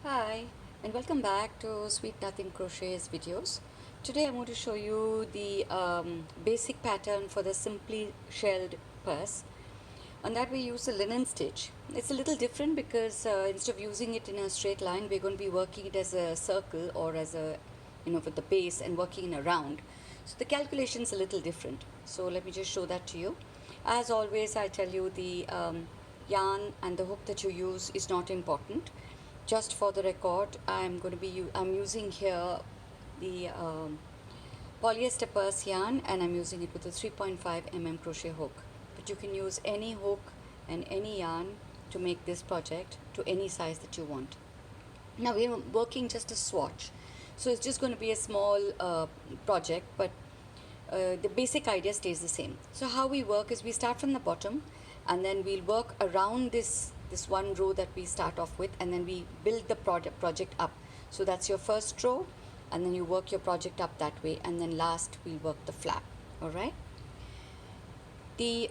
Hi, and welcome back to Sweet Nothing Crochet's videos. Today I'm going to show you the basic pattern for the simply shelled purse. On that we use a linen stitch. It's a little different because instead of using it in a straight line, we're going to be working it as a circle or as a, with the base and working in a round. So the calculation is a little different. So let me just show that to you. As always, I tell you the yarn and the hook that you use is not important. Just for the record, I'm using here the polyester purse yarn, and I'm using it with a 3.5 mm crochet hook. But you can use any hook and any yarn to make this project to any size that you want. Now we're working just a swatch, so it's just going to be a small project, but the basic idea stays the same. So how we work is we start from the bottom, and then we'll work around this one row that we start off with, and then we build the project up. So that's your first row, and then you work your project up that way, and then last we'll work the flap. All right. The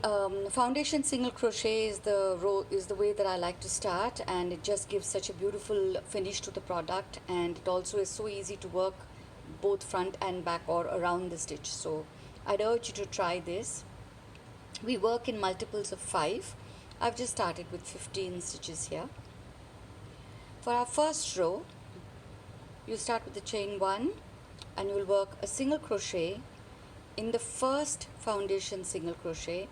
foundation single crochet is the way that I like to start, and it just gives such a beautiful finish to the product, and it also is so easy to work both front and back or around the stitch. So I'd urge you to try this. We work in multiples of 5. I've just started with 15 stitches here. For our first row, you start with the chain 1, and you'll work a single crochet in the first foundation single crochet,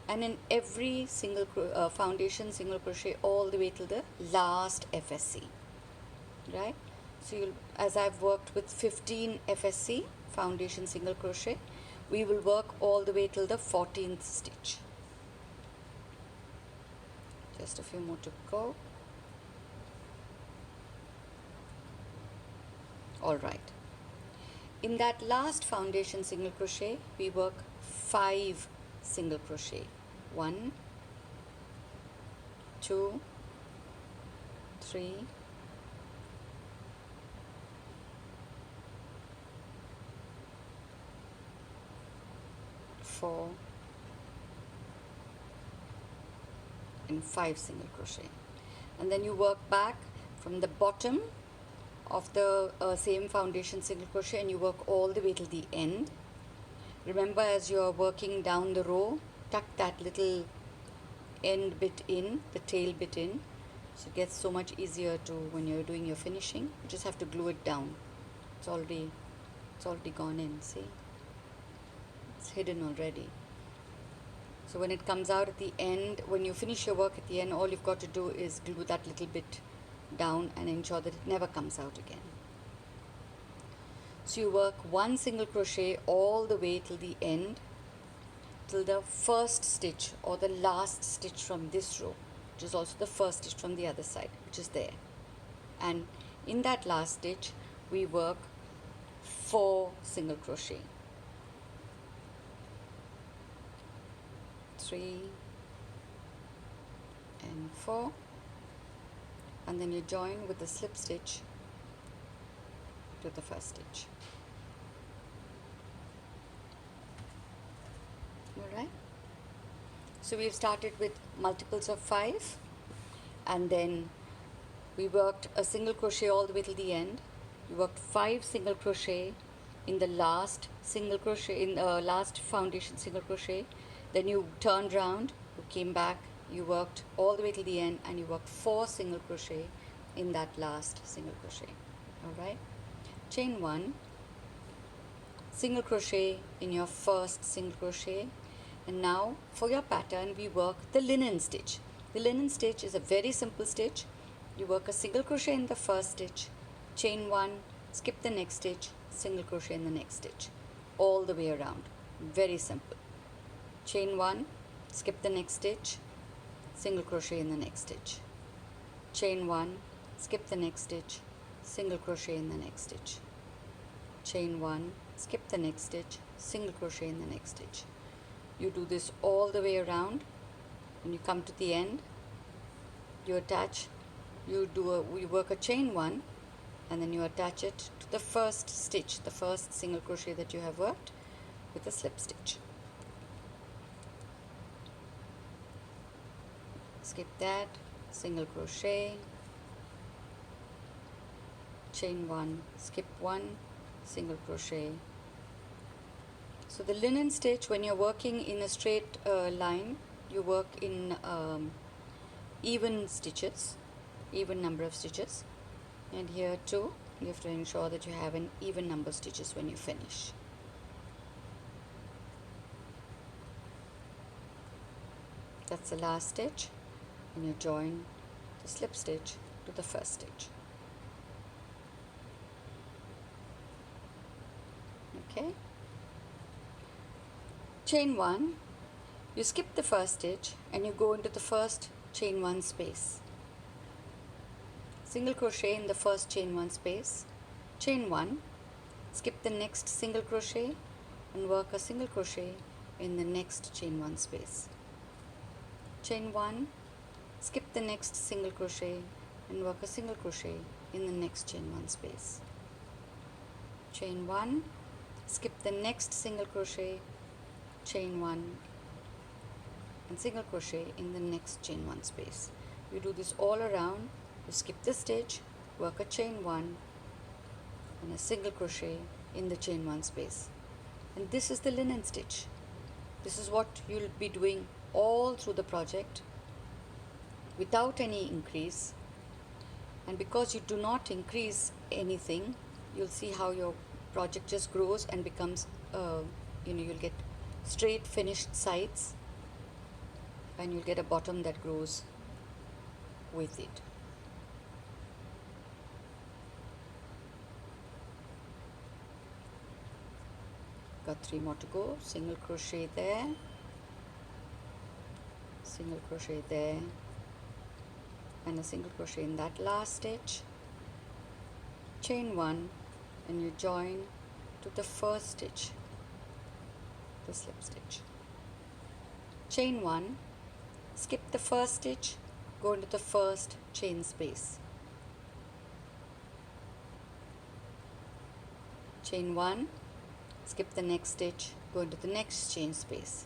and in every single foundation single crochet all the way till the last FSC, right? So as I've worked with 15 FSC foundation single crochet, we will work all the way till the 14th stitch. Just a few more to go. All right. In that last foundation single crochet, we work 5 single crochet. 1, 2, 3, 4, and 5 single crochet. And then you work back from the bottom of the same foundation single crochet, and you work all the way till the end. Remember, as you're working down the row, tuck that little end bit in, the tail bit in, so it gets so much easier to when you're doing your finishing. You just have to glue it down. It's already gone in. See, it's hidden already. So when it comes out at the end, when you finish your work at the end, all you've got to do is glue that little bit down and ensure that it never comes out again. So you work 1 single crochet all the way till the end, till the first stitch or the last stitch from this row, which is also the first stitch from the other side, which is there. And in that last stitch, we work 4 single crochet. 3 and 4, and then you join with the slip stitch to the first stitch. Alright, so we've started with multiples of 5, and then we worked a single crochet all the way till the end. You worked 5 single crochet in the last single crochet, in the last foundation single crochet. Then you turned round, you came back, you worked all the way till the end, and you worked 4 single crochet in that last single crochet. Alright, chain 1, single crochet in your first single crochet, and now for your pattern we work the linen stitch. The linen stitch is a very simple stitch. You work a single crochet in the first stitch, chain 1, skip the next stitch, single crochet in the next stitch, all the way around. Very simple. Chain 1, skip the next stitch, single crochet in the next stitch, chain 1, skip the next stitch, single crochet in the next stitch, chain 1, skip the next stitch, single crochet in the next stitch. You do this all the way around. When you come to the end, you attach, you work a chain 1, and then you attach it to the first stitch, the first single crochet that you have worked, with a slip stitch. Skip that, single crochet, chain 1, skip 1, single crochet. So the linen stitch, when you're working in a straight line, you work in even stitches, even number of stitches, and here too you have to ensure that you have an even number of stitches when you finish. That's the last stitch, and you join the slip stitch to the first stitch. Okay, chain 1, you skip the first stitch and you go into the first chain 1 space. Single crochet in the first chain 1 space, chain 1, skip the next single crochet and work a single crochet in the next chain 1 space. Chain 1, skip the next single crochet and work a single crochet in the next chain 1 space. Chain 1, skip the next single crochet, chain 1 and single crochet in the next chain 1 space. You do this all around. You skip the stitch, work a chain 1 and a single crochet in the chain 1 space. And this is the linen stitch. This is what you'll be doing all through the project without any increase. And because you do not increase anything, you'll see how your project just grows and becomes you'll get straight finished sides, and you'll get a bottom that grows with it. Got 3 more to go. Single crochet there, single crochet there, and a single crochet in that last stitch. Chain 1 and you join to the first stitch, the slip stitch. Chain 1, skip the first stitch, go into the first chain space. Chain 1, skip the next stitch, go into the next chain space.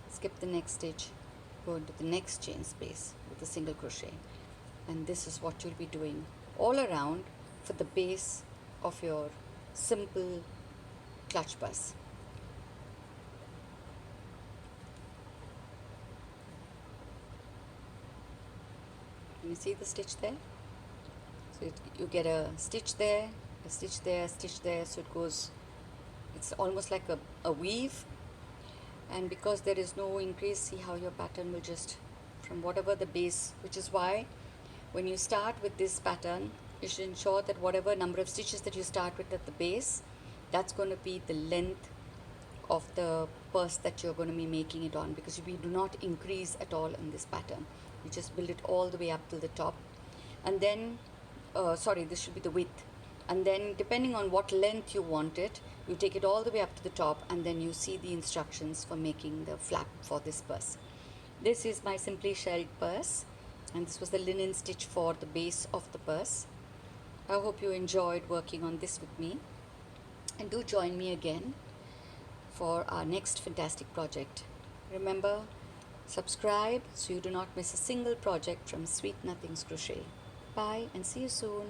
Skip the next stitch, go into the next chain space with a single crochet. And this is what you'll be doing all around for the base of your simple clutch purse. Can you see the stitch there? So you get a stitch there, a stitch there, a stitch there, so it goes, it's almost like a weave. And because there is no increase, see how your pattern will just, from whatever the base, which is why when you start with this pattern, you should ensure that whatever number of stitches that you start with at the base, that's going to be the length of the purse that you're going to be making it on, because we do not increase at all in this pattern. We just build it all the way up till the top, and then this should be the width, and then depending on what length you want it, you take it all the way up to the top, and then you see the instructions for making the flap for this purse. This is my simply shelled purse, and this was the linen stitch for the base of the purse. I hope you enjoyed working on this with me, and do join me again for our next fantastic project. Remember, subscribe so you do not miss a single project from Sweet Nothings Crochet. Bye and see you soon.